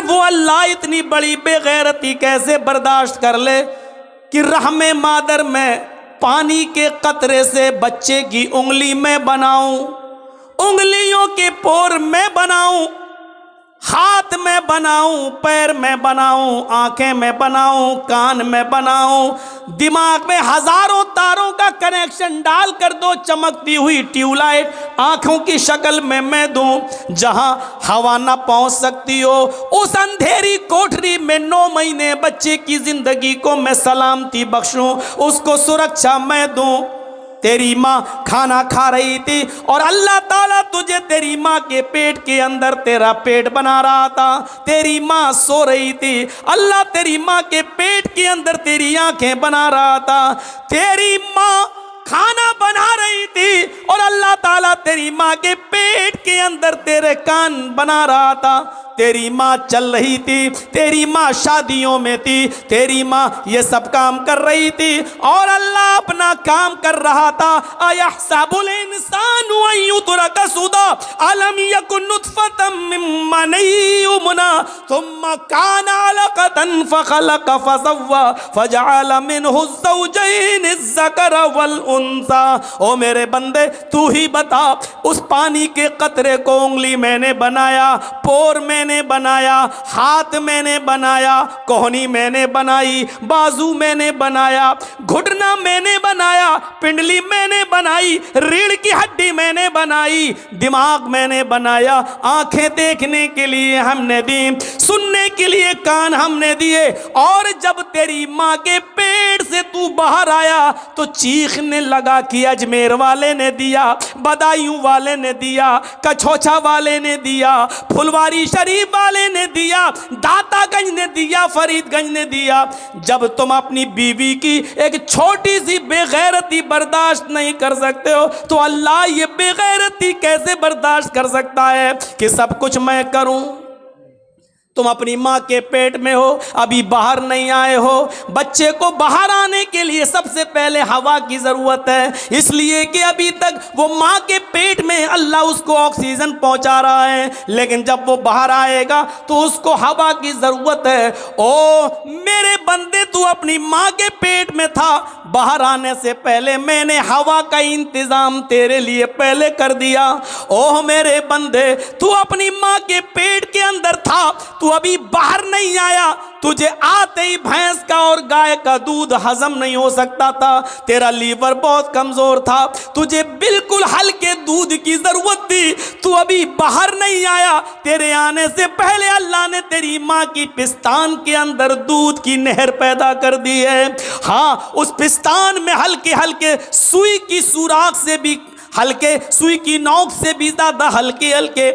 वो अल्लाह इतनी बड़ी बेगैरती कैसे बर्दाश्त कर ले कि रहमे मादर में पानी के कतरे से बच्चे की उंगली में बनाऊं, उंगलियों के पोर में बनाऊं, हाथ में बनाऊं, पैर में बनाऊं, आंखें में बनाऊं, कान में बनाऊं, दिमाग में हजारों तारों का कनेक्शन डाल कर दो, चमकती हुई ट्यूबलाइट आंखों की शक्ल में मैं दूं, जहां हवा ना पहुंच सकती हो उस अंधेरी कोठरी में 9 महीने बच्चे की जिंदगी को मैं सलामती बख्शूं, उसको सुरक्षा मैं दूं। तेरी माँ खाना खा रही थी और अल्लाह ताला तुझे तेरी माँ के पेट के अंदर तेरा पेट बना रहा था। तेरी माँ सो रही थी, अल्लाह तेरी माँ के पेट के अंदर तेरी आंखें बना रहा था। तेरी माँ खाना बना रही थी और अल्लाह ताला तेरी माँ के पेट के अंदर तेरे कान बना रहा था। तेरी माँ चल रही थी, तेरी माँ शादियों में थी, तेरी माँ ये सब काम कर रही थी और अल्लाह अपना काम कर रहा था। अयहसबुल इंसानु अन युत्रका सुदा अलम यकुन नुतफतम मिन मनी युमना थुम्मा कान अलकतन फखलक फसव्वा फजअल मिनहु ज़ौजैन अज़्ज़कर वल उन्सा। ओ मेरे बंदे तू ही बता, उस पानी के कतरे को उंगली मैंने बनाया, पोर मैंने बनाया, हाथ मैंने बनाया, कोहनी मैंने बनाई, बाजू मैंने बनाया, घुटना मैंने बनाया, पिंडली मैंने बनाई, रीढ़ की हड्डी मैंने बनाई, दिमाग मैंने बनाया, आंखें देखने के लिए हमने दी, सुनने के लिए कान हमने दिए। और जब तेरी माँ के पेट से तू बाहर आया तो चीखने लगा कि अजमेर वाले ने दिया, बदायूं वाले ने दिया, कछोछा वाले ने दिया, फुलवारी शरीफ वाले ने दिया, दातागंज ने दिया, फरीदगंज ने दिया। जब तुम अपनी बीवी की एक छोटी सी बेगैरती बर्दाश्त नहीं कर सकते हो तो अल्लाह ये बेगैरती कैसे बर्दाश्त कर सकता है कि सब कुछ मैं करूं। तुम अपनी माँ के पेट में हो, अभी बाहर नहीं आए हो। बच्चे को बाहर आने के लिए सबसे पहले हवा की ज़रूरत है, इसलिए कि अभी तक वो माँ के पेट में अल्लाह उसको ऑक्सीजन पहुँचा रहा है, लेकिन जब वो बाहर आएगा तो उसको हवा की ज़रूरत है। ओ मेरे बंदे, तू अपनी माँ के पेट में था, बाहर आने से पहले मैंने हवा का इंतज़ाम तेरे लिए पहले कर दिया। ओह मेरे बंदे, तू अपनी माँ के पेट के अंदर था, तू अभी बाहर नहीं आया, तुझे आते ही भैंस का और गाय का दूध हजम नहीं हो सकता था, तेरा लीवर बहुत कमजोर था, तुझे बिल्कुल हल्के दूध की जरूरत थी, तू अभी बाहर नहीं आया। तेरे आने से पहले अल्लाह ने तेरी माँ की पिस्तान के अंदर दूध की नहर पैदा कर दी है। हाँ, उस पिस्तान में हल्के हल्के सुई की सुराख से भी हल्के, सुई की नोक से भी ज़्यादा हल्के हल्के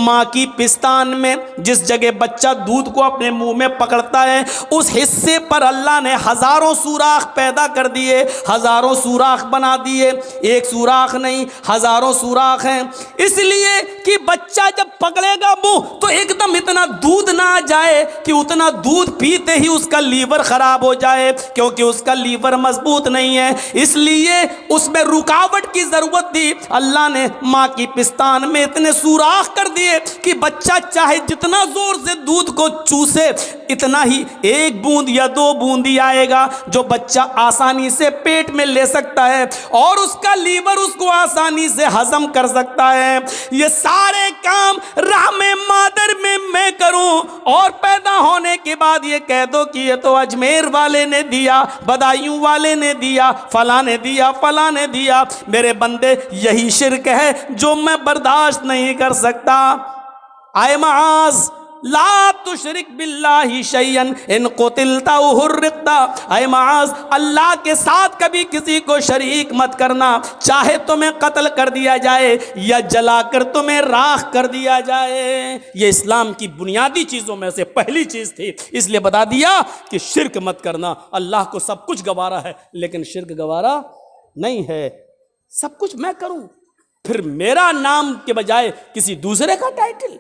माँ की पिस्तान में जिस जगह बच्चा दूध को अपने मुंह में पकड़ता है उस हिस्से पर अल्लाह ने हज़ारों सुराख पैदा कर दिए, हज़ारों सुराख बना दिए। एक सुराख नहीं, हज़ारों सुराख हैं, इसलिए कि बच्चा जब पकड़ेगा मुंह तो एकदम इतना दूध ना आ जाए कि उतना दूध पीते ही उसका लीवर ख़राब हो जाए, क्योंकि उसका लीवर मजबूत नहीं है, इसलिए उसमें रुकावट की ज़रूरत थी। अल्लाह ने माँ की पिस्तान में इतने सुराख कर दिए कि बच्चा चाहे जितना जोर से दूध को चूसे इतना ही एक बूंद या 2 बूंद ही आएगा, जो बच्चा आसानी से पेट में ले सकता है और उसका लीवर उसको आसानी से हजम कर सकता है। ये सारे काम रहमे मादर में मैं करूं और पैदा होने के बाद ये कह दो कि ये तो अजमेर वाले ने दिया, बदायूं वाले ने दिया, फला ने दिया, फला ने दिया। मेरे बंदे, यही शिर्क है जो मैं बर्दाश्त नहीं कर सकता। आए माज ला तुशरिक बिल्लाहि शैयन इन कुतिलता हुर्रिकता। आए माज, अल्लाह के साथ कभी किसी को शरीक मत करना, चाहे तुम्हें कत्ल कर दिया जाए या जलाकर तुम्हें राख कर दिया जाए। ये इस्लाम की बुनियादी चीज़ों में से पहली चीज़ थी, इसलिए बता दिया कि शिर्क मत करना। अल्लाह को सब कुछ गवारा है लेकिन शिर्क गवारा नहीं है। सब कुछ मैं करूं, फिर मेरा नाम के बजाय किसी दूसरे का टाइटल,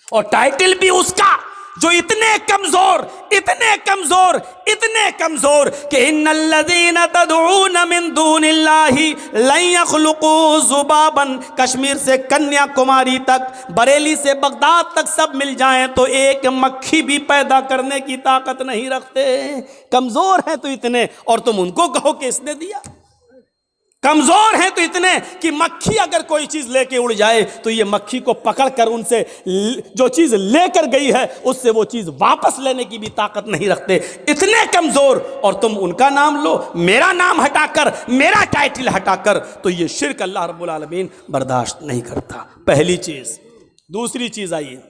और टाइटल भी उसका जो इतने कमजोर, इतने कमजोर, इतने कमजोर कि इन्नल्लज़ीना तदऊन मिन दूनिल्लाहि लन यख़्लुक़ू ज़ुबाबन, कश्मीर से कन्याकुमारी तक, बरेली से बगदाद तक सब मिल जाएं तो एक मक्खी भी पैदा करने की ताकत नहीं रखते। कमजोर हैं तो इतने, और तुम उनको कहो कि इसने दिया। कमजोर हैं तो इतने कि मक्खी अगर कोई चीज लेके उड़ जाए तो ये मक्खी को पकड़कर उनसे जो चीज लेकर गई है उससे वो चीज वापस लेने की भी ताकत नहीं रखते। इतने कमजोर, और तुम उनका नाम लो, मेरा नाम हटाकर, मेरा टाइटल हटाकर, तो ये शिर्क अल्लाह रब्बुल आलमीन बर्दाश्त नहीं करता। पहली चीज। दूसरी चीज आइए,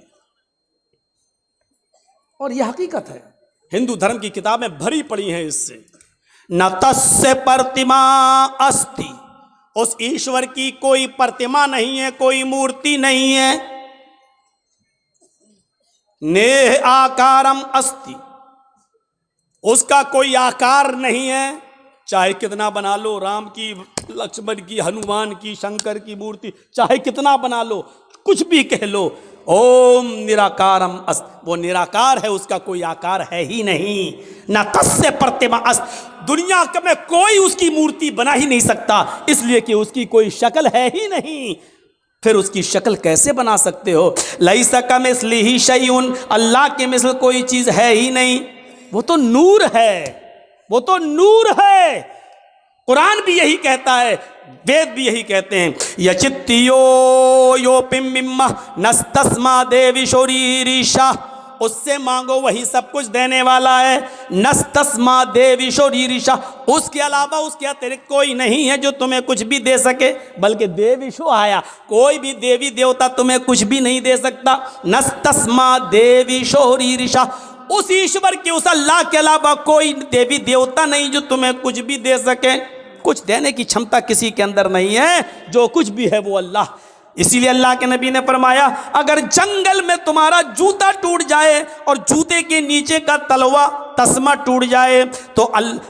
और यह हकीकत है, हिंदू धर्म की किताबें भरी पड़ी हैं इससे। न तस्य प्रतिमा अस्ति, उस ईश्वर की कोई प्रतिमा नहीं है, कोई मूर्ति नहीं है। नेह आकारम अस्ति, उसका कोई आकार नहीं है, चाहे कितना बना लो, राम की, लक्ष्मण की, हनुमान की, शंकर की मूर्ति चाहे कितना बना लो, कुछ भी कह लो, ओम निराकारम अस्ति, वो निराकार है, उसका कोई आकार है ही नहीं। न तस्य प्रतिमा अस्ति, दुनिया में कोई उसकी मूर्ति बना ही नहीं सकता, इसलिए कि उसकी कोई शक्ल है ही नहीं। फिर उसकी शक्ल कैसे बना सकते हो? लैसा कमिस्लिही शैउन, अल्लाह के मिसल कोई चीज है ही नहीं। वो तो नूर है, वो तो नूर है। कुरान भी यही कहता है, वेद भी यही कहते हैं। यचित्तियो यो पिम्मिम्मा नस्तस्मा देवी शोरीरिशा, उससे मांगो वही सब कुछ देने वाला है। नस्तस्मा देवी शोरीरिशा, उसके अलावा उसके अतिरिक्त कोई नहीं है जो तुम्हें कुछ भी दे सके। बल्कि देवीशो आया, कोई भी देवी देवता तुम्हें कुछ भी नहीं दे सकता। नस्तस्मा देवी शोरीरिशा, उस ईश्वर के, उस अल्लाह के अलावा कोई देवी देवता नहीं जो तुम्हें कुछ भी दे सके। कुछ देने की क्षमता किसी के अंदर नहीं है, जो कुछ भी है वो अल्लाह। इसीलिए अल्लाह के नबी ने फरमाया, अगर जंगल में तुम्हारा जूता टूट जाए और जूते के नीचे का तलवा तस्मा टूट जाए तो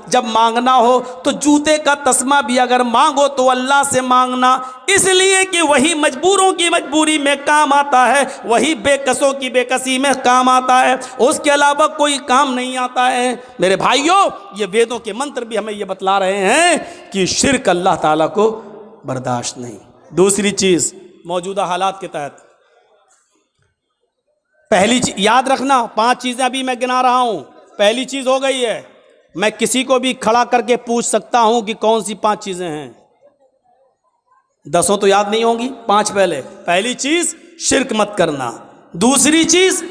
जब मांगना हो तो जूते का तस्मा भी अगर मांगो तो अल्लाह से मांगना, इसलिए कि वही मजबूरों की मजबूरी में काम आता है, वही बेकसों की बेकसी में काम आता है, उसके अलावा कोई काम नहीं आता है। मेरे भाइयों, ये वेदों के मंत्र भी हमें ये बतला रहे हैं कि शिर्क अल्लाह ताला को बर्दाश्त नहीं। दूसरी चीज़, मौजूदा हालात के तहत पहली चीज याद रखना, 5 चीजें अभी मैं गिना रहा हूं। पहली चीज हो गई है, मैं किसी को भी खड़ा करके पूछ सकता हूं कि कौन सी 5 चीजें हैं। 10 तो याद नहीं होंगी, 5 पहले। पहली चीज शिर्क मत करना। दूसरी चीज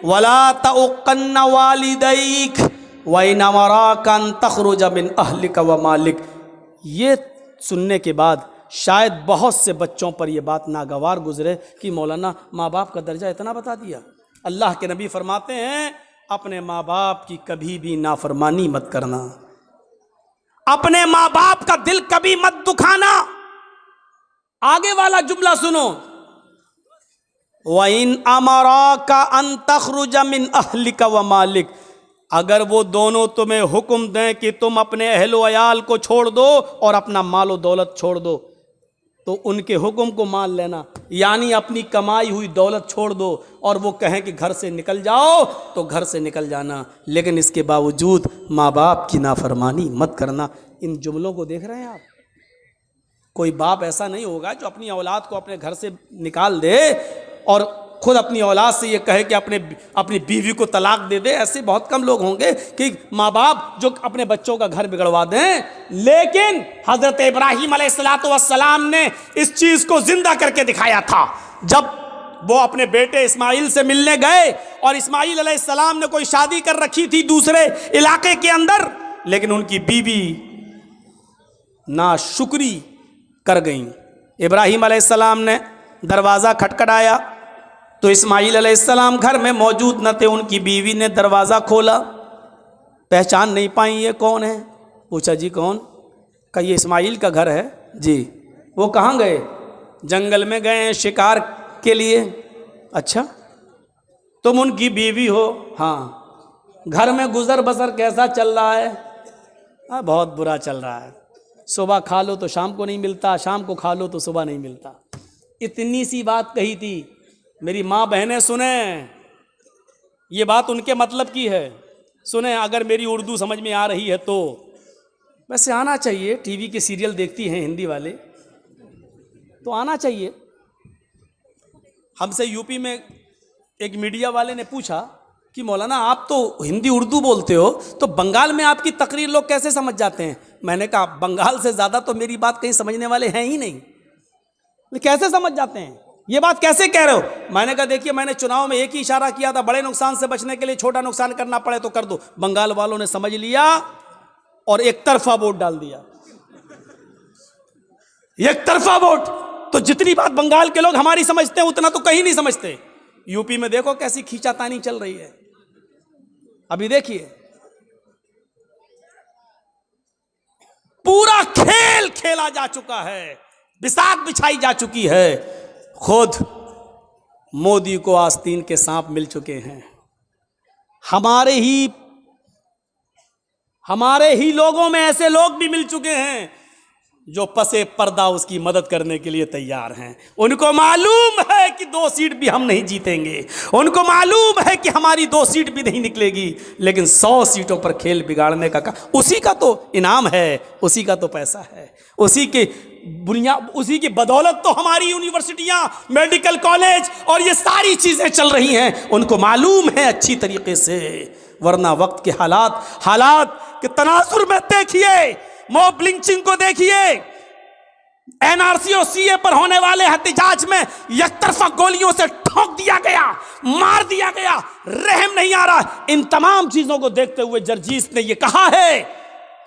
वला तउक्कन्ना वालिदैक व इन अमराका अन तखरुज मिन अहलिका व मालिक। ये सुनने के बाद शायद बहुत से बच्चों पर यह बात नागवार गुजरे कि मौलाना माँ बाप का दर्जा इतना बता दिया। अल्लाह के नबी फरमाते हैं, अपने माँ बाप की कभी भी नाफरमानी मत करना, अपने माँ बाप का दिल कभी मत दुखाना। आगे वाला जुमला सुनो, वइन अमराका अन तखरुज मिन अहलिका व मालिक, अगर वो दोनों तुम्हें हुक्म दें कि तुम अपने अहलो अयाल को छोड़ दो और अपना मालो दौलत छोड़ दो, तो उनके हुक्म को मान लेना, यानी अपनी कमाई हुई दौलत छोड़ दो। और वो कहें कि घर से निकल जाओ तो घर से निकल जाना, लेकिन इसके बावजूद माँ बाप की नाफरमानी मत करना। इन जुमलों को देख रहे हैं आप? कोई बाप ऐसा नहीं होगा जो अपनी औलाद को अपने घर से निकाल दे और खुद अपनी औलाद से ये कहे कि अपनी बीवी को तलाक दे दे। ऐसे बहुत कम लोग होंगे कि माँ बाप जो अपने बच्चों का घर बिगड़वा दें। लेकिन हज़रत इब्राहीम अलैहिस्सलाम ने इस चीज़ को जिंदा करके दिखाया था। जब वो अपने बेटे इस्माइल से मिलने गए और इस्माइल अलैहिस्सलाम ने कोई शादी कर रखी थी दूसरे इलाके के अंदर, लेकिन उनकी बीवी नाशुक्री कर गई। इब्राहीम अलैहिस्सलाम ने दरवाज़ा खटखटाया तो इस्माइल अलैहिस्सलाम घर में मौजूद न थे। उनकी बीवी ने दरवाज़ा खोला, पहचान नहीं पाई ये कौन है। पूछा जी कौन? कहा ये इस्माइल का घर है जी। वो कहाँ गए? जंगल में गए हैं शिकार के लिए। अच्छा, तुम उनकी बीवी हो? हाँ। घर में गुजर बसर कैसा चल रहा है? हाँ, बहुत बुरा चल रहा है। सुबह खा लो तो शाम को नहीं मिलता, शाम को खा लो तो सुबह नहीं मिलता। इतनी सी बात कही थी। मेरी माँ बहनें सुने, ये बात उनके मतलब की है। सुने, अगर मेरी उर्दू समझ में आ रही है तो वैसे आना चाहिए, टीवी के सीरियल देखती हैं हिंदी वाले तो आना चाहिए। हमसे यूपी में एक मीडिया वाले ने पूछा कि मौलाना आप तो हिंदी उर्दू बोलते हो, तो बंगाल में आपकी तकरीर लोग कैसे समझ जाते हैं? मैंने कहा बंगाल से ज़्यादा तो मेरी बात कहीं समझने वाले हैं ही नहीं, कैसे समझ जाते हैं? ये बात कैसे कह रहे हो? मैंने कहा देखिए, मैंने चुनाव में एक ही इशारा किया था, बड़े नुकसान से बचने के लिए छोटा नुकसान करना पड़े तो कर दो। बंगाल वालों ने समझ लिया और एक तरफा वोट डाल दिया। एक तरफा वोट। तो जितनी बात बंगाल के लोग हमारी समझते हैं उतना तो कहीं नहीं समझते। यूपी में देखो कैसी खींचातानी चल रही है। अभी देखिए, पूरा खेल खेला जा चुका है, बिसात बिछाई जा चुकी है। खुद मोदी को आस्तीन के सांप मिल चुके हैं। हमारे ही लोगों में ऐसे लोग भी मिल चुके हैं जो पसे पर्दा उसकी मदद करने के लिए तैयार हैं। उनको मालूम है कि 2 सीट भी हम नहीं जीतेंगे, उनको मालूम है कि हमारी 2 सीट भी नहीं निकलेगी, लेकिन 100 सीटों पर खेल बिगाड़ने का उसी का तो इनाम है, उसी का तो पैसा है, उसी की बदौलत तो हमारी यूनिवर्सिटियां, मेडिकल कॉलेज और ये सारी चीजें चल रही हैं। उनको मालूम है अच्छी तरीके से, वरना वक्त के हालात के तनाजुर में देखिए, मॉब लिंचिंग को देखिए, एनआरसी और सीए पर होने वाले एहतजाज में एकतरफा गोलियों से ठोक दिया गया, मार दिया गया, रहम नहीं आ रहा। इन तमाम चीजों को देखते हुए जर्जीस ने यह कहा है,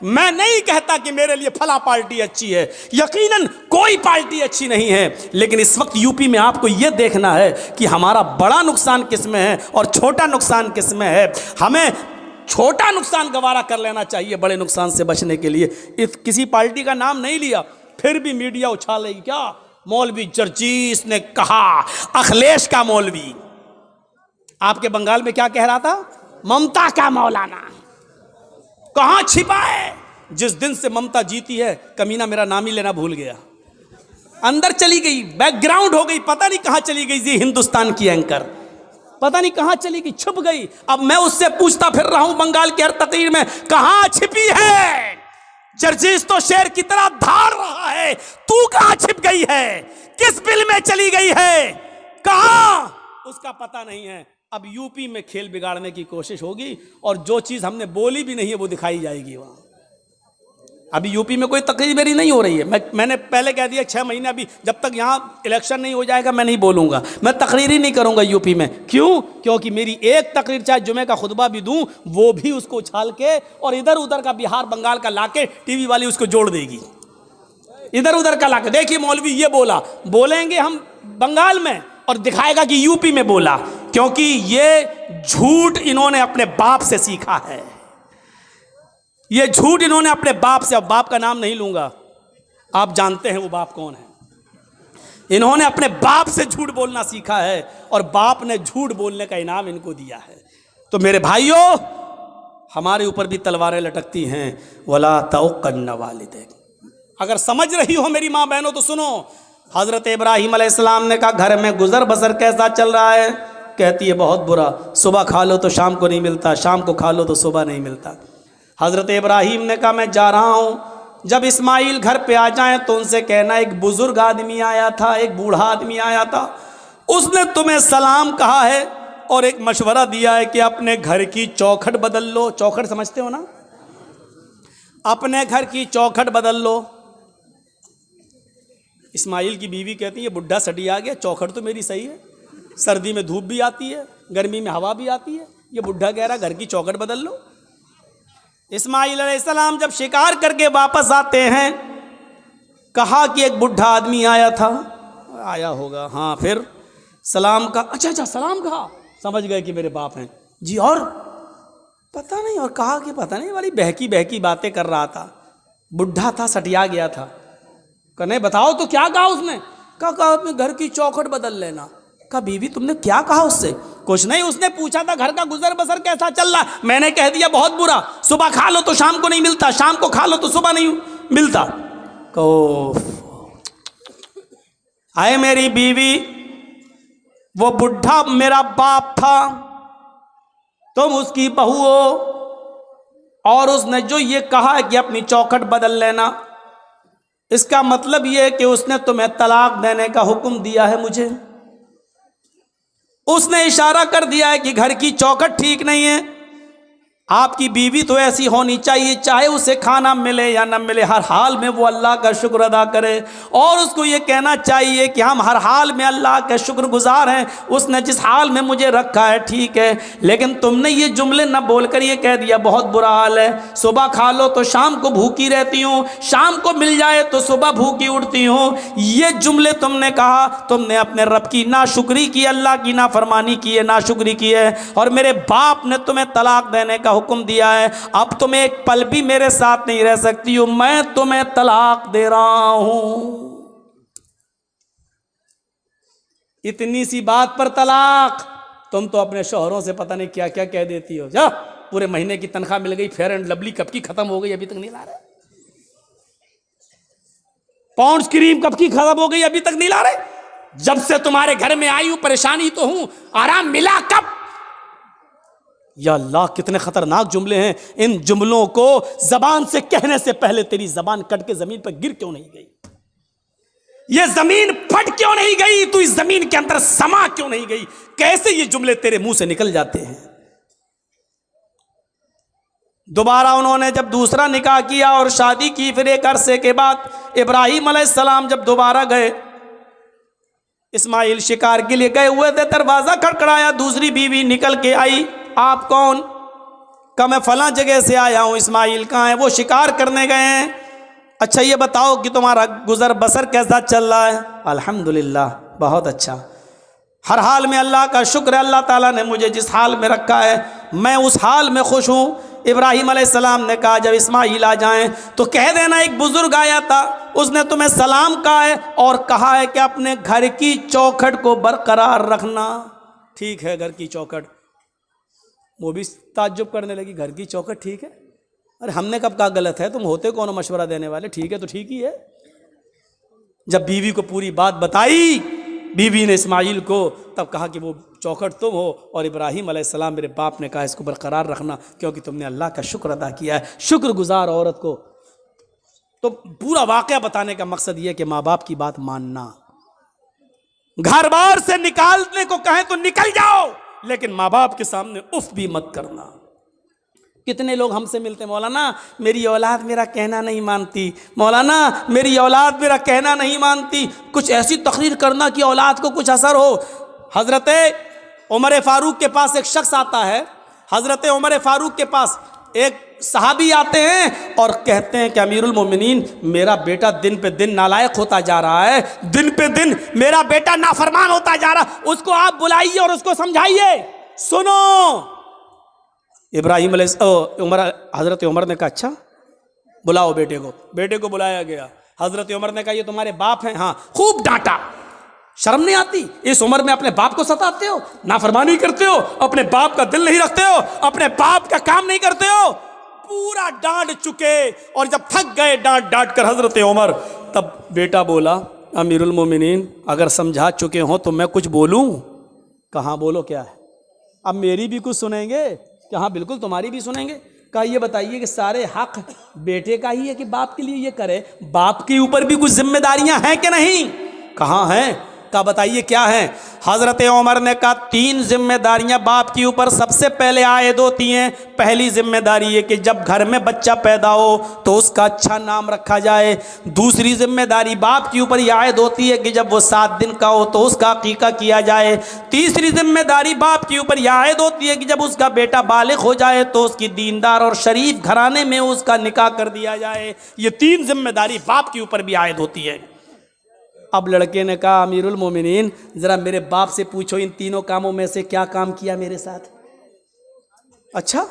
मैं नहीं कहता कि मेरे लिए फला पार्टी अच्छी है, यकीनन कोई पार्टी अच्छी नहीं है, लेकिन इस वक्त यूपी में आपको यह देखना है कि हमारा बड़ा नुकसान किस में है और छोटा नुकसान किस में है। हमें छोटा नुकसान गवारा कर लेना चाहिए बड़े नुकसान से बचने के लिए। इस किसी पार्टी का नाम नहीं लिया, फिर भी मीडिया उछालेगी क्या? मौलवी जर्जीस ने कहा, अखिलेश का मौलवी आपके बंगाल में क्या कह रहा था? ममता का मौलाना। कहां छिपा है? जिस दिन से ममता जीती है, कमीना मेरा नाम ही लेना भूल गया, अंदर चली गई, बैकग्राउंड हो गई, पता नहीं कहां चली गई। जी हिंदुस्तान की एंकर पता नहीं कहां चली गई, छुप गई। अब मैं उससे पूछता फिर रहा हूं बंगाल की हर तकरीर में, कहां छिपी है? जर्जीस तो शेर की तरह धार रहा है, तू कहां छिप गई है? किस बिल में चली गई है? कहां? उसका पता नहीं है। अब यूपी में खेल बिगाड़ने की कोशिश होगी और जो चीज हमने बोली भी नहीं है वो दिखाई जाएगी वहां। अभी यूपी में कोई तकरीर मेरी नहीं हो रही है, मैंने पहले कह दिया 6 महीने, अभी जब तक यहाँ इलेक्शन नहीं हो जाएगा मैं नहीं बोलूँगा, मैं तकरीर ही नहीं करूँगा यूपी में। क्यों? क्योंकि मेरी एक तकरीर चाहे जुमे का खुतबा भी दूँ, वो भी उसको उछाल के और इधर उधर का बिहार बंगाल का लाके टीवी वाली उसको जोड़ देगी, इधर उधर का लाके। देखिए मौलवी ये बोला, बोलेंगे हम बंगाल में और दिखाएगा कि यूपी में बोला, क्योंकि ये झूठ इन्होंने अपने बाप से सीखा है। ये झूठ इन्होंने अपने बाप से, अब बाप का नाम नहीं लूंगा, आप जानते हैं वो बाप कौन है। इन्होंने अपने बाप से झूठ बोलना सीखा है और बाप ने झूठ बोलने का इनाम इनको दिया है। तो मेरे भाइयों, हमारे ऊपर भी तलवारें लटकती हैं। वला तौक़न्न वालिदैक, अगर समझ रही हो मेरी माँ बहनों तो सुनो। हज़रत इब्राहीम अलैहिस्सलाम ने कहा घर में गुजर बसर कैसा चल रहा है? कहती है बहुत बुरा, सुबह खा लो तो शाम को नहीं मिलता, शाम को खा लो तो सुबह नहीं मिलता। हज़रत इब्राहीम ने कहा मैं जा रहा हूँ, जब इस्माइल घर पे आ जाएं तो उनसे कहना एक बुज़ुर्ग आदमी आया था, एक बूढ़ा आदमी आया था, उसने तुम्हें सलाम कहा है और एक मशवरा दिया है कि अपने घर की चौखट बदल लो। चौखट समझते हो ना? अपने घर की चौखट बदल लो। इस्माइल की बीवी कहती है बुढ़ा सटी आ गया, चौखट तो मेरी सही है, सर्दी में धूप भी आती है, गर्मी में हवा भी आती है, ये बुढ़ा कह रहा घर की चौखट बदल लो। इस्माइल अलैहिस्सलाम जब शिकार करके वापस आते हैं, कहा कि एक बुढ़ा आदमी आया था, आया होगा, हाँ, फिर सलाम का, अच्छा सलाम कहा, समझ गए कि मेरे बाप हैं जी, और पता नहीं, और कहा कि पता नहीं वाली बहकी बहकी बातें कर रहा था, बुढ़ा था, सटिया गया था। कहने बताओ तो क्या कहा उसने? कहा अपने घर की चौखट बदल लेना। कहा बीवी तुमने क्या कहा उससे? कुछ नहीं, उसने पूछा था घर का गुजर बसर कैसा चल रहा, मैंने कह दिया बहुत बुरा, सुबह खा लो तो शाम को नहीं मिलता, शाम को खा लो तो सुबह नहीं मिलता। कहो आए मेरी बीवी, वो बुढ़ा मेरा बाप था, तुम उसकी बहू हो, और उसने जो ये कहा है कि अपनी चौखट बदल लेना, इसका मतलब ये है कि उसने तुम्हें तलाक देने का हुक्म दिया है मुझे। उसने इशारा कर दिया है कि घर की चौखट ठीक नहीं है, आपकी बीवी तो ऐसी होनी चाहिए, चाहे उसे खाना मिले या न मिले, हर हाल में वो अल्लाह का शुक्र अदा करे, और उसको ये कहना चाहिए कि हम हर हाल में अल्लाह के शुक्रगुजार हैं, उसने जिस हाल में मुझे रखा है ठीक है। लेकिन तुमने ये जुमले न बोलकर ये कह दिया बहुत बुरा हाल है, सुबह खा लो तो शाम को भूखी रहती हूँ, शाम को मिल जाए तो सुबह भूखी उठती हूँ। ये जुमले तुमने कहा, तुमने अपने रब की नाशुक्री की, अल्लाह की नाफरमानी की है, नाशुक्री की है, और मेरे बाप ने तुम्हें तलाक देने का हुक्म दिया है। अब तुम एक पल भी मेरे साथ नहीं रह सकती हो, मैं तुम्हें तलाक दे रहा हूं। इतनी सी बात पर तलाक? तुम तो अपने शौहरों से पता नहीं क्या क्या कह देती हो। जा, पूरे महीने की तनख्वाह मिल गई, फेयर एंड लवली कब की खत्म हो गई, अभी तक नहीं ला रहे। पॉन्ड्स क्रीम कब की खत्म हो गई, अभी तक नहीं ला रहे। जब से तुम्हारे घर में आई हूं परेशानी तो हूं, आराम मिला कब? या अल्लाह, कितने खतरनाक जुमले हैं। इन जुमलों को जबान से कहने से पहले तेरी जबान कट के जमीन पर गिर क्यों नहीं गई? ये जमीन फट क्यों नहीं गई? तू इस जमीन के अंदर समा क्यों नहीं गई? कैसे ये जुमले तेरे मुंह से निकल जाते हैं? दोबारा उन्होंने जब दूसरा निकाह किया और शादी की, फिर एक अरसे के बाद इब्राहिम अलैहिस्सलाम जब दोबारा गए, इस्माइल शिकार के लिए गए हुए थे, दरवाजा खड़खड़ाया, दूसरी बीवी निकल के आई। आप कौन? कहा मैं फलां जगह से आया हूं। इस्माइल कहाँ है? वो शिकार करने गए हैं। अच्छा ये बताओ कि तुम्हारा गुजर बसर कैसा चल रहा है? अल्हम्दुलिल्लाह, बहुत अच्छा, हर हाल में अल्लाह का शुक्र है, अल्लाह ताला ने मुझे जिस हाल में रखा है मैं उस हाल में खुश हूँ। इब्राहिम अलैहिस्सलाम ने कहा जब इस्माइल आ जाएं तो कह देना एक बुजुर्ग आया था, उसने तुम्हें सलाम कहा है और कहा है कि अपने घर की चौखट को बरकरार रखना। ठीक है, घर की चौखट। वो भी ताज्जुब करने लगी, घर की चौखट ठीक है? अरे हमने कब कहा गलत है? तुम होते कौन मशवरा देने वाले? ठीक है तो ठीक ही है। जब बीवी को पूरी बात बताई बीवी ने इस्माइल को, तब कहा कि वो चौखट तुम हो, और इब्राहिम अलैहिस्सलाम मेरे बाप ने कहा इसको बरकरार रखना क्योंकि तुमने अल्लाह का शुक्र अदा किया है। शुक्रगुजार औरत को तो पूरा वाकया बताने का मकसद यह कि माँ बाप की बात मानना। घर बार से निकालने को कहें तो निकल जाओ, लेकिन माँ बाप के सामने उफ भी मत करना। कितने लोग हमसे मिलते, मौलाना मेरी औलाद मेरा कहना नहीं मानती, मौलाना मेरी औलाद मेरा कहना नहीं मानती। कुछ ऐसी तकरीर करना कि औलाद को कुछ असर हो। हज़रत उमर फारूक के पास एक शख्स आता है, हज़रत उमर फारूक के पास एक सहाबी आते हैं और कहते हैं कि अमीरुल मोमिनीन मेरा बेटा दिन पे दिन नालायक होता जा रहा है, दिन पे दिन मेरा बेटा नाफरमान होता जा रहा, उसको आप बुलाइए और उसको समझाइए। सुनो, इब्राहिम उमर हज़रत उमर ने कहा अच्छा बुलाओ बेटे को। बेटे को बुलाया गया। हज़रत उमर ने कहा ये तुम्हारे बाप हैं? हाँ। खूब डांटा, शर्म नहीं आती? इस उम्र में अपने बाप को सताते हो, नाफरमानी करते हो, अपने बाप का दिल नहीं रखते हो, अपने बाप का काम नहीं करते हो। पूरा डांट चुके और जब थक गए डांट डांट कर हज़रत उमर, तब बेटा बोला अमीरुल मोमिनीन अगर समझा चुके हो तो मैं कुछ बोलूं? कहाँ बोलो क्या है? अब मेरी भी कुछ सुनेंगे? हाँ बिल्कुल तुम्हारी भी सुनेंगे। कहा ये बताइए कि सारे हक बेटे का ही है कि बाप के लिए ये करे? बाप के ऊपर भी कुछ जिम्मेदारियां हैं कि नहीं? कहाँ हैं? का बताइए क्या है? हज़रत उमर ने कहा 3 जिम्मेदारियां बाप के ऊपर सबसे पहले आयद होती हैं। पहली जिम्मेदारी ये कि जब घर में बच्चा पैदा हो तो उसका अच्छा नाम रखा जाए। दूसरी जिम्मेदारी बाप के ऊपर यह आयद होती है कि जब वो 7 दिन का हो तो उसका अकीका किया जाए। तीसरी जिम्मेदारी बाप के ऊपर यह आयद होती है कि जब उसका बेटा बालिग हो जाए तो उसकी दीनदार और शरीफ घराने में उसका निकाह कर दिया जाए। ये 3 जिम्मेदारी बाप के ऊपर भी आयद होती है। अब लड़के ने कहा अमीरुल मोमिनीन जरा मेरे बाप से पूछो इन तीनों कामों में से क्या काम किया मेरे साथ? अच्छा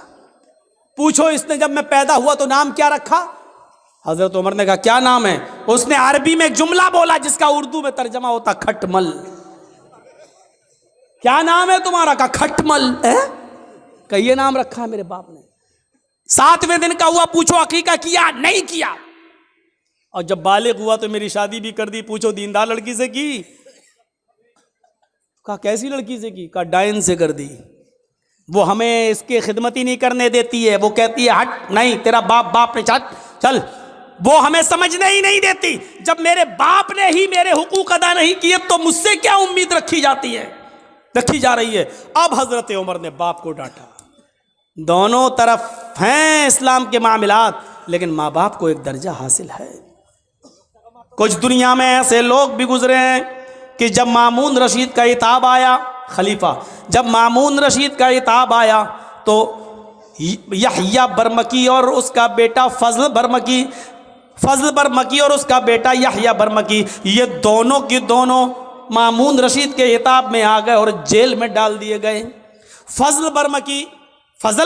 पूछो, इसने जब मैं पैदा हुआ तो नाम क्या रखा? हजरत उमर ने कहा क्या नाम है? उसने अरबी में एक जुमला बोला जिसका उर्दू में तर्जमा होता खटमल। क्या नाम है तुम्हारा? का खटमल है। कहिए नाम रखा है मेरे बाप ने। 7वें दिन का हुआ, पूछो अकीका किया? नहीं किया। और जब बालिग हुआ तो मेरी शादी भी कर दी, पूछो दीनदार लड़की से की? कहा कैसी लड़की से की? कहा डायन से कर दी। वो हमें इसकी खिदमत ही नहीं करने देती है। वो कहती है हट, नहीं तेरा बाप ने चल। वो हमें समझने ही नहीं देती। जब मेरे बाप ने ही मेरे हुकूक अदा नहीं किए तो मुझसे क्या उम्मीद रखी जा रही है। अब हजरत उमर ने बाप को डांटा। दोनों तरफ हैं इस्लाम के मामलात, लेकिन माँ बाप को एक दर्जा हासिल है। कुछ दुनिया में ऐसे लोग भी गुजरे हैं कि जब मामून रशीद का इताब आया, खलीफा जब मामून रशीद का इताब आया तो यहया बरमकी और उसका बेटा फजल बरमकी और उसका बेटा यहया बरमकी, ये दोनों की दोनों मामून रशीद के इताब में आ गए और जेल में डाल दिए गए। फजल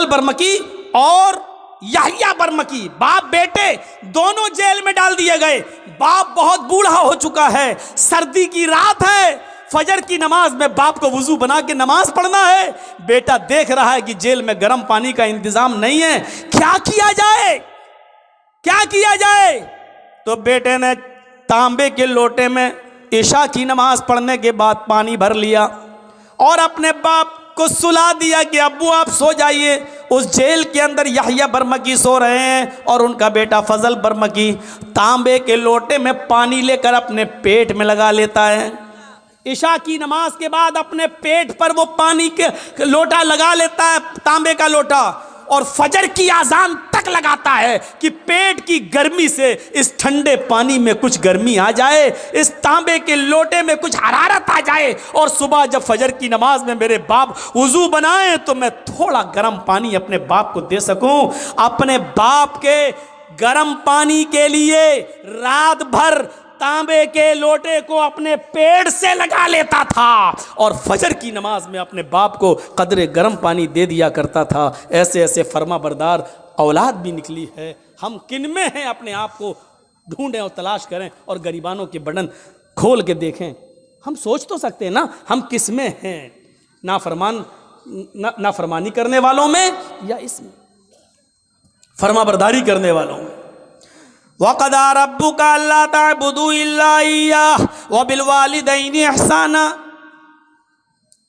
बरमकी और यहया बरमकी, बाप बेटे दोनों जेल में डाल दिए गए। बाप बहुत बूढ़ा हो चुका है, सर्दी की रात है, फजर की नमाज में बाप को वुजू बना के नमाज पढ़ना है। बेटा देख रहा है कि जेल में गर्म पानी का इंतजाम नहीं है, क्या किया जाए। तो बेटे ने तांबे के लोटे में इशा की नमाज पढ़ने के बाद पानी भर लिया और अपने बाप को सुला दिया कि अब्बू आप सो जाइए। उस जेल के अंदर यहया बरमकी सो रहे हैं और उनका बेटा फजल बरमकी तांबे के लोटे में पानी लेकर अपने पेट में लगा लेता है। इशा की नमाज के बाद अपने पेट पर वो पानी के लोटा लगा लेता है, तांबे का लोटा, और फजर की आजान तक लगाता है कि पेट की गर्मी से इस ठंडे पानी में कुछ गर्मी आ जाए, इस तांबे के लोटे में कुछ हरारत आ जाए, और सुबह जब फजर की नमाज में मेरे बाप वुजू बनाए तो मैं थोड़ा गर्म पानी अपने बाप को दे सकूं। अपने बाप के गर्म पानी के लिए रात भर तांबे के लोटे को अपने पेट से लगा लेता था और फजर की नमाज में अपने बाप को कदरे गर्म पानी दे दिया करता था। ऐसे ऐसे फर्मा बरदार औलाद भी निकली है। हम किन में हैं, अपने आप को ढूंढें और तलाश करें और गरीबानों के बटन खोल के देखें। हम सोच तो सकते हैं ना हम किस में हैं, नाफरमानी करने वालों में या इसमें फर्मा बरदारी करने वालों में। वक़दा रब्बुका अल्ला ताबुदू इल्ला इय्याह व बिल वालिदैनि इहसाना,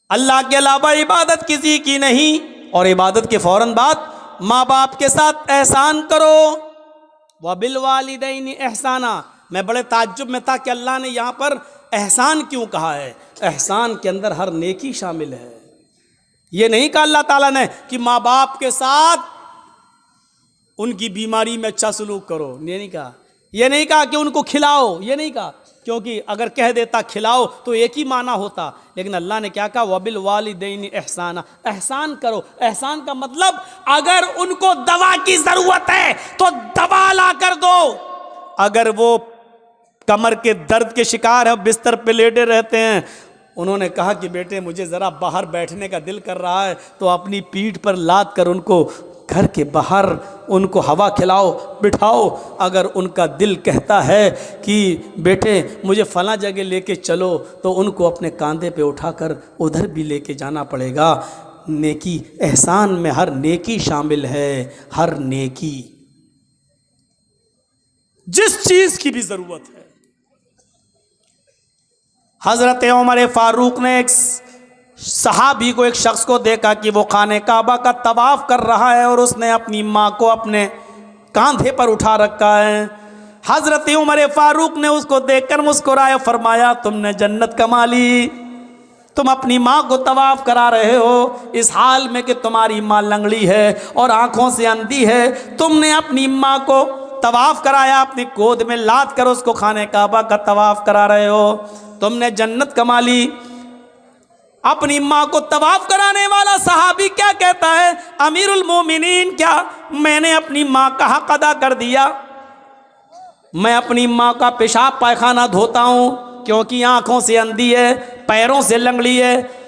अल्लाह के अलावा इबादत किसी की नहीं, और इबादत के फौरन बाद माँ बाप के साथ एहसान करो। व बिल वालिदैनि इहसाना, मैं बड़े ताज्जुब में था कि अल्लाह ने यहाँ पर एहसान क्यों कहा है। एहसान के अंदर हर नेकी शामिल है। ये नहीं कहा अल्लाह ताला ने कि माँ बाप के साथ उनकी बीमारी में अच्छा सलूक करो, ये नहीं कहा कि उनको खिलाओ, ये नहीं कहा, क्योंकि अगर कह देता खिलाओ तो एक ही माना होता। लेकिन अल्लाह ने क्या कहा, वबिल वालिदैनि इहसाना, एहसान करो। एहसान का मतलब अगर उनको दवा की जरूरत है तो दवा ला कर दो। अगर वो कमर के दर्द के शिकार है, बिस्तर पे लेटे रहते हैं, उन्होंने कहा कि बेटे मुझे ज़रा बाहर बैठने का दिल कर रहा है, तो अपनी पीठ पर लाद कर उनको घर के बाहर उनको हवा खिलाओ, बिठाओ। अगर उनका दिल कहता है कि बेटे मुझे फलां जगह लेके चलो, तो उनको अपने कंधे पे उठाकर उधर भी लेके जाना पड़ेगा। नेकी, एहसान में हर नेकी शामिल है, हर नेकी, जिस चीज़ की भी ज़रूरत है। हज़रत उमर फारूक ने एक सहाबी को, एक शख्स को देखा कि वो खाने काबा का तवाफ़ कर रहा है और उसने अपनी माँ को अपने कंधे पर उठा रखा है। हज़रत उमर फारूक ने उसको देखकर मुस्कुराया, फरमाया तुमने जन्नत कमा ली, तुम अपनी माँ को तवाफ़ करा रहे हो इस हाल में कि तुम्हारी माँ लंगड़ी है और आँखों से अंधी है। तुमने अपनी माँ को तवाफ़ कराया, अपनी गोद में लाद कर उसको खाने काबा का तवाफ़ करा रहे हो, तुमने जन्नत कमा ली। अपनी माँ को तवाफ़ कराने वाला सहाबी क्या कहता है, अमीरुल मोमिनीन, क्या मैंने अपनी माँ का हक़ अदा कर दिया? मैं अपनी माँ का पेशाब पायखाना धोता हूँ क्योंकि आँखों से अंधी है, पैरों से लंगड़ी है।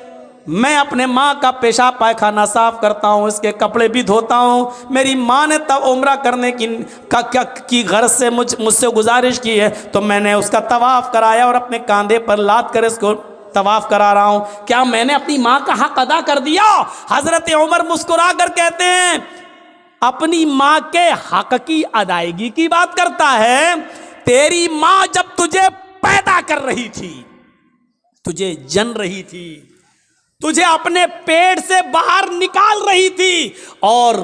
मैं अपने माँ का पेशाब पायखाना साफ़ करता हूँ, इसके कपड़े भी धोता हूँ। मेरी माँ ने तब उम्रा करने की गर्ज से मुझसे गुजारिश की है, तो मैंने उसका तवाफ़ कराया और अपने कंधे पर लाद कर इसको तवाफ़ करा रहा हूँ। क्या मैंने अपनी माँ का हक़ अदा कर दिया? हज़रत उमर मुस्कुरा कर कहते हैं, अपनी माँ के हक़ की अदायगी की बात करता है। तेरी माँ जब तुझे पैदा कर रही थी, तुझे जन रही थी, तुझे अपने पेट से बाहर निकाल रही थी और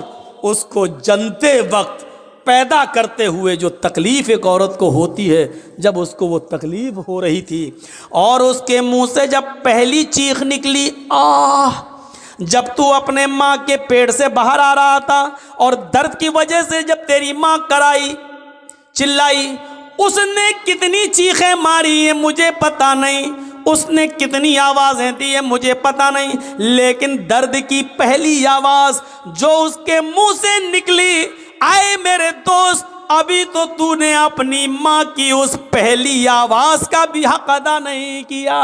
उसको जनते वक्त पैदा करते हुए जो तकलीफ एक औरत को होती है, जब उसको वो तकलीफ हो रही थी और उसके मुंह से जब पहली चीख निकली आह, जब तू अपने माँ के पेट से बाहर आ रहा था और दर्द की वजह से जब तेरी माँ कराई चिल्लाई, उसने कितनी चीखें मारी है मुझे पता नहीं, उसने कितनी आवाज़ें दी है मुझे पता नहीं, लेकिन दर्द की पहली आवाज़ जो उसके मुंह से निकली, आए मेरे दोस्त, अभी तो तूने अपनी माँ की उस पहली आवाज़ का भी हक अदा नहीं किया,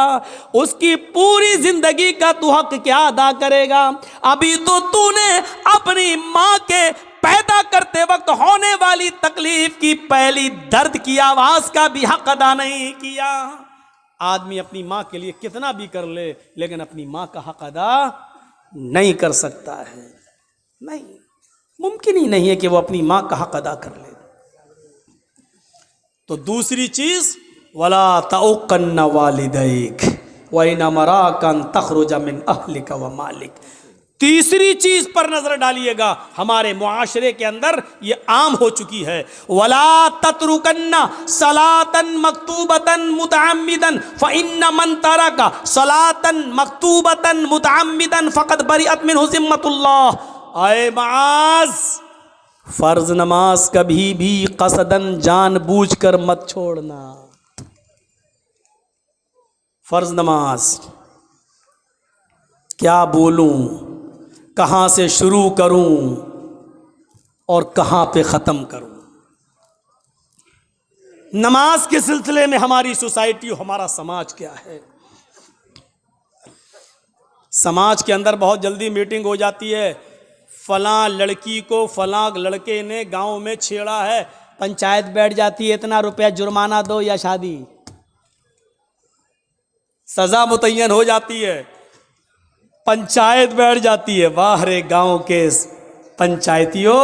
उसकी पूरी जिंदगी का तू हक क्या अदा करेगा? अभी तो तूने अपनी माँ के पैदा करते वक्त होने वाली तकलीफ की पहली दर्द की आवाज़ का भी हक अदा नहीं किया। आदमी अपनी माँ के लिए कितना भी कर ले, लेकिन अपनी माँ का हक अदा नहीं कर सकता है। नहीं, मुमकिन ही नहीं है कि वो अपनी माँ का हक अदा कर ले। तो दूसरी चीज, वला तउक्कन्न वालिदैक व इन अमराकन तखरुज मिन अहलिक व मालिक। तीसरी चीज पर नजर डालिएगा, हमारे मुआशरे के अंदर ये आम हो चुकी है, वला ततरुकन्ना सलातन मक्तूबतन मुतअम्मिदन फइन्न मन तरका सलातन मक्तूबतन मुतअम्मिदन फक़द बरिअत मिन्हु ज़िम्मतुल्लाह। आए माज, फर्ज नमाज कभी भी कसदन जानबूझकर मत छोड़ना। फर्ज नमाज क्या बोलूं, कहां से शुरू करूं और कहां पे ख़त्म करूं। नमाज के सिलसिले में हमारी सोसाइटी, हमारा समाज क्या है? समाज के अंदर बहुत जल्दी मीटिंग हो जाती है, फलां लड़की को फलां लड़के ने गांव में छेड़ा है, पंचायत बैठ जाती है, इतना रुपया जुर्माना दो या शादी, सजा मुतय्यन हो जाती है, पंचायत बैठ जाती है। वाह रे गांव के पंचायतियों।